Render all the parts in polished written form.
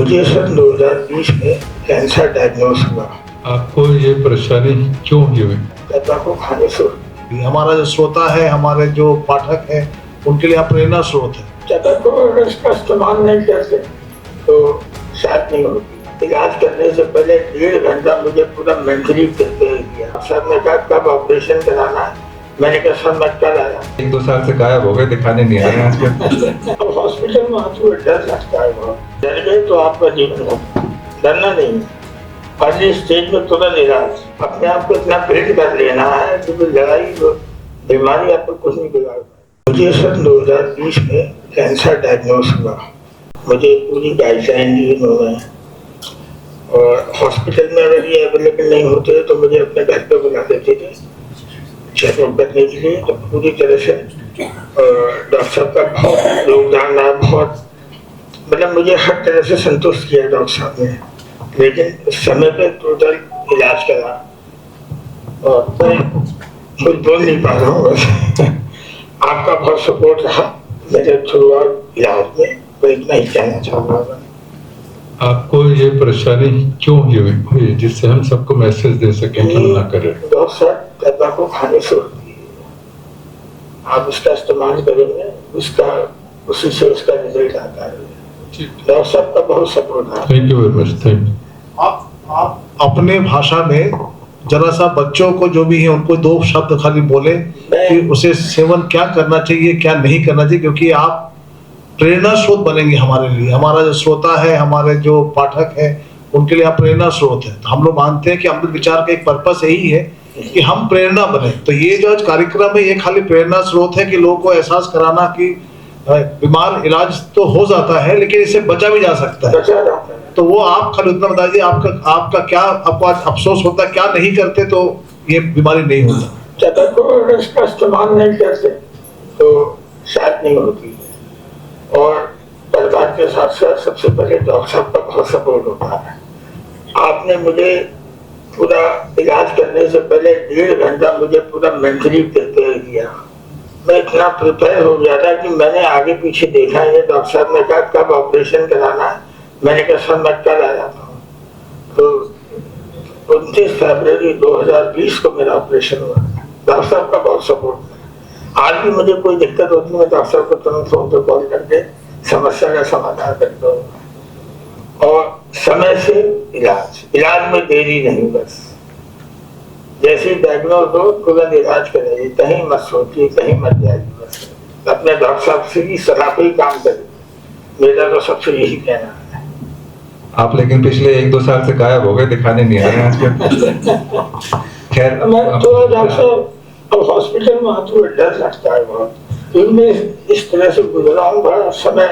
मुझे सन 2020 में cancer diagnose हुआ। आपको ये परेशानी क्यों हुई? तंबाकू खाने से। हमारा जो श्रोता है, हमारे जो पाठक है, उनके लिए आप प्रेरणा स्रोत है। तंबाकू अगर इसका इस्तेमाल नहीं करते तो शायद नहीं होती। इलाज करने से पहले 1.5 घंटा मुझे पूरा मेंटली प्रिपेयर किया। सर ने कहा कब ऑपरेशन कराना है, मैंने कहा सर मैं कल आया। 1-2 साल से गायब हो गए, दिखाने नहीं आ रहे हैं आजकल। अब हॉस्पिटल में आते हुए डर लगता है बहुत। डर गए तो आपका जीवन खत्म। डरना नहीं है। अर्ली स्टेज में तुरंत इलाज, अपने आप को इतना प्रेरित कर लेना है कि लड़ाई बीमारी आपको कुछ नहीं बिगाड़ पाए। मुझे सन 2020 में कैंसर डायग्नोस हुआ। मुझे पूरी गाइडलाइन दी उन्होंने, और हॉस्पिटल में अगर ये अवेलेबल नहीं होते तो मुझे अपने घर पे बुला देते थे चेकअप करने के लिए। तो पूरी तरह से डॉक्टर साहब का बहुत योगदान रहा, बहुत मतलब मुझे हर तरह से संतुष्ट किया डॉक्टर साहब ने। लेकिन समय पे टोटल इलाज करा और मैं कुछ बोल नहीं पा रहा हूँ। आपका बहुत सपोर्ट रहा मेरे थ्रू आउट इलाज में, मैं इतना ही कहना चाहूँगा। आपको ये परेशानी क्यों हुई जिससे हम सबको मैसेज दे सकें कि ना करें? बहुत सारा तंबाकू खाने से होती है। आप इसका इस्तेमाल करेंगे, उसी से उसका रिजल्ट आता है। डॉक्टर साहब का बहुत सपोर्ट है। Thank you very much. Thank you. आप अपने भाषा में जरा सा बच्चों को जो भी है उनको 2 शब्द खाली बोले कि उसे सेवन क्या करना चाहिए, क्या नहीं करना चाहिए, क्योंकि आप प्रेरणा स्रोत बनेंगे हमारे लिए। हमारा जो श्रोता है, हमारे जो पाठक है, उनके लिए आप प्रेरणा स्रोत है। तो हम लोग मानते हैं कि अमृत विचार का एक पर्पस यही है कि हम प्रेरणा बने। तो ये जो कार्यक्रम है ये खाली प्रेरणा स्रोत है कि लोगों को एहसास कराना कि बीमार इलाज तो हो जाता है लेकिन इससे बचा भी जा सकता है। तो वो आप खाली उतना बता दीजिए, आपका क्या आपको आज अफसोस होता है, क्या नहीं करते तो ये बीमारी नहीं होता। तंबाकू अगर इसका इस्तेमाल नहीं करते तो शायद नहीं होती। और परिवार के साथ साथ सबसे पहले डॉक्टर साहब का बहुत सपोर्ट होता है। आपने मुझे पूरा इलाज करने से पहले 1.5 घंटा मुझे पूरा मेंटली प्रिपेयर किया। मैं इतना प्रिपेयर हो गया था कि मैंने आगे पीछे देखा है। डॉक्टर साहब ने कहा कब ऑपरेशन कराना है, मैंने कहा सर मैं कल आ जाता हूँ। तो 29 फरवरी 2020 को मेरा ऑपरेशन हुआ। डॉक्टर साहब का बहुत सपोर्ट। आज भी मुझे कोई दिक्कत होती है, मैं डॉक्टर साहब को तुरंत फोन पे कॉल करके समस्या का समाधान करता हूँ। और समय से इलाज में देरी नहीं, बस जैसे डायग्नोज हो तुरंत इलाज कराइए, कहीं मत सोचिए, कहीं मत जाइए। बस अपने डॉक्टर साहब से ही सलाह पे ही काम करिए, मेरा तो सबसे यही कहना है। आप लेकिन पिछले 1-2 साल से गायब हो गए, दिखाने नहीं आ रहे हैं आजकल। खैर मैं तो डॉक्टर साहब अब हॉस्पिटल में आते हुए डर लगता है बहुत, क्योंकि मैं इस तरह से गुजरा हूँ। बड़ा समय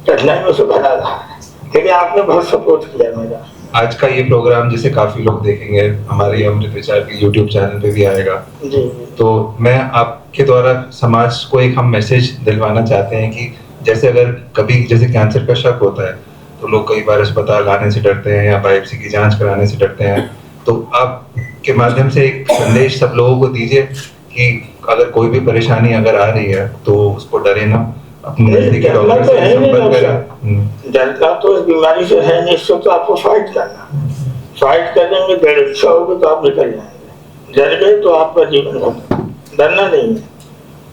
कठिनाइयों से भरा रहा है, लेकिन आपने बहुत सपोर्ट किया मेरा। आज का ये प्रोग्राम जिसे काफी लोग देखेंगे, हमारे अमृत विचार के YouTube चैनल पे भी आएगा। जी। तो मैं आपके द्वारा समाज को एक हम मैसेज दिलवाना चाहते हैं कि जैसे अगर कभी जैसे कैंसर का शक होता है तो लोग कई बार अस्पताल आने से डरते हैं या बायोप्सी की जांच कराने से डरते हैं। तो आप के माध्यम से एक संदेश सब लोगों को दीजिए कि अगर कोई भी परेशानी अगर आ रही है तो उसको डरे ना, अपने नजदीकी डॉक्टर से संपर्क करें। डरना तो इस बीमारी से है नहीं, तो आपको फाइट करना। फाइट करेंगे, डर इच्छा होगी तो आप निकल जाएंगे। डर गए तो आपका जीवन खत्म। डरना नहीं है।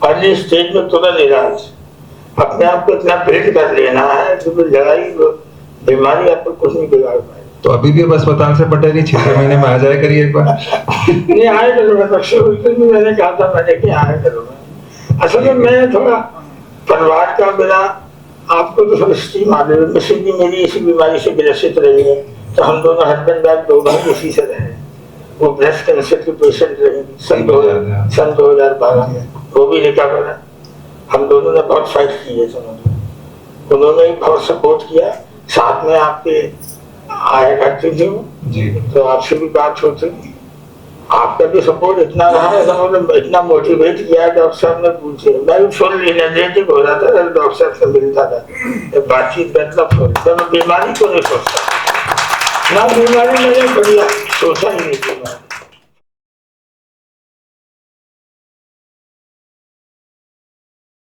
अर्ली स्टेज में तुरंत इलाज, अपने आप को इतना प्रेरित कर लेना है कि लड़ाई बीमारी आपको कुछ नहीं बिगाड़ पाए। तो अभी भी अब अस्पताल से पटेरी 6 महीने में आ जाए करिए एक बार। नहीं आया करूँगा, मैंने कहा था मैंने कि आया करूँगा। असल में मैं थोड़ा परिवार का मेरा आपको तो थोड़ी स्टीम आ गई। मिसेज भी मेरी इसी बीमारी से ग्रसित रही है, तो हम दोनों हस्बैंड वाइफ दोनों इसी से रहे। वो ब्रेस्ट कैंसर की पेशेंट रही सन 2012 में, वो भी रिकवर है। हम दोनों ने बहुत फाइट की है, उन्होंने भी बहुत सपोर्ट किया। साथ में आपके आया करती थी जी, तो आपसे भी बात होती थी। आपका भी सपोर्ट इतना रहा है, इतना मोटिवेट किया डॉक्टर साहब ने पूछे। मैं भी फुल एनर्जेटिक हो रहा था डॉक्टर साहब से मिलता था, बातचीत करता था। मैं बीमारी को नहीं सोचता, ना बीमारी मैंने बढ़िया सोचा ही नहीं थी।